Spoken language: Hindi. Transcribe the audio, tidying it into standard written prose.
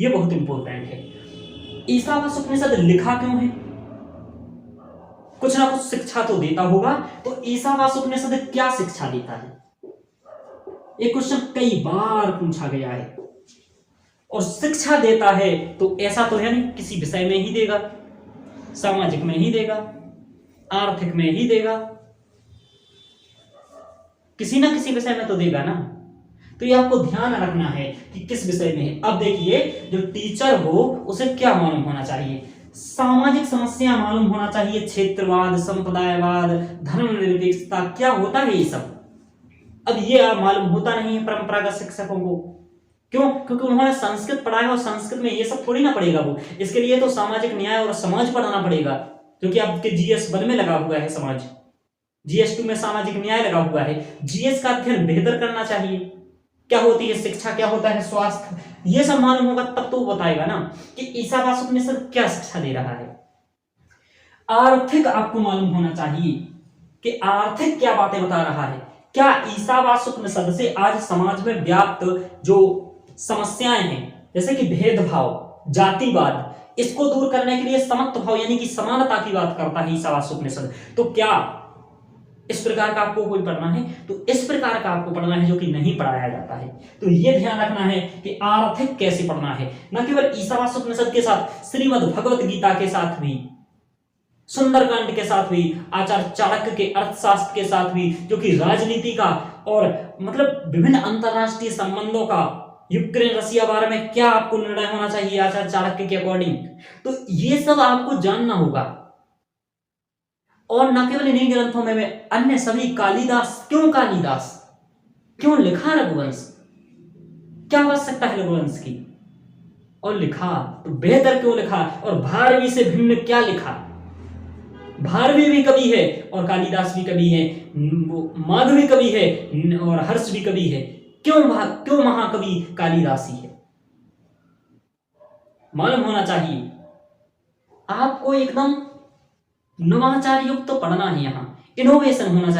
ये बहुत इंपॉर्टेंट है। ईशावास्य उपनिषद लिखा क्यों है? कुछ ना कुछ शिक्षा तो देता होगा। तो ईशावास्य उपनिषद क्या शिक्षा देता है? ये क्वेश्चन कई बार पूछा गया है। और शिक्षा देता है तो ऐसा तो है नहीं किसी विषय में ही देगा, सामाजिक में ही देगा, आर्थिक में ही देगा, किसी ना किसी विषय में तो देगा ना। तो ये आपको ध्यान रखना है कि किस विषय में है। अब देखिए, जो टीचर हो उसे क्या मालूम होना चाहिए? सामाजिक समस्या मालूम होना चाहिए, क्षेत्रवाद, संप्रदायवाद, धर्मनिरपेक्षता, क्या होता है ये सब। अब ये मालूम होता नहीं है परंपरागत शिक्षकों को। क्यों? क्योंकि उन्होंने संस्कृत पढ़ा है और संस्कृत में ये सब थोड़ी ना पड़ेगा वो। इसके लिए तो सामाजिक न्याय और समाज पढ़ाना पड़ेगा, क्योंकि आपके जीएस 1 में लगा हुआ है समाज, जीएस 2 में सामाजिक न्याय लगा हुआ है। जीएस का अध्ययन बेहतर करना चाहिए। क्या होती है शिक्षा, क्या होता है स्वास्थ्य, ये सब मालूम होगा तब तो वो बताएगा ना कि ईशावास्य उपनिषद क्या शिक्षा दे रहा है। आर्थिक आपको मालूम होना चाहिए कि आर्थिक क्या बातें बता रहा है। क्या ईशावास्य उपनिषद से आज समाज में व्याप्त जो समस्याएं हैं, जैसे कि भेदभाव, जातिवाद, इसको दूर करने के लिए समत्व भाव यानी कि समानता की बात करता है ईशावास्य उपनिषद। तो क्या इस प्रकार का आपको कोई पढ़ना है? तो इस प्रकार का आपको पढ़ना है जो कि नहीं पढ़ाया जाता है। तो ये ध्यान रखना है कि आर्थिक कैसे पढ़ना है, न केवल ईशावास्य उपनिषद के साथ, श्रीमद् भगवत गीता के साथ भी, सुंदरकांड के साथ भी, आचार्य चाणक्य के अर्थशास्त्र के साथ भी, जो कि राजनीति का और मतलब विभिन्न अंतरराष्ट्रीय संबंधों का, यूक्रेन रसिया बारे में क्या आपको निर्णय होना चाहिए आचार्य चाणक्य के अकॉर्डिंग, तो ये सब आपको जानना होगा। और न केवल इन्हीं ग्रंथों में अन्य सभी, कालिदास, क्यों कालिदास, क्यों लिखा रघुवंश, क्या आवश्यकता है रघुवंश की, और लिखा तो बेहतर क्यों लिखा, और भारवी से भिन्न क्या लिखा। भारवी भी कवि है और कालिदास भी कवि है, माधवी कवि है और हर्ष भी कवि है। क्यों महाकवि कालिदास ही है, मालूम होना चाहिए आपको। एकदम नवाचार युक्त तो पढ़ना है, यहाँ इनोवेशन होना चाहिए।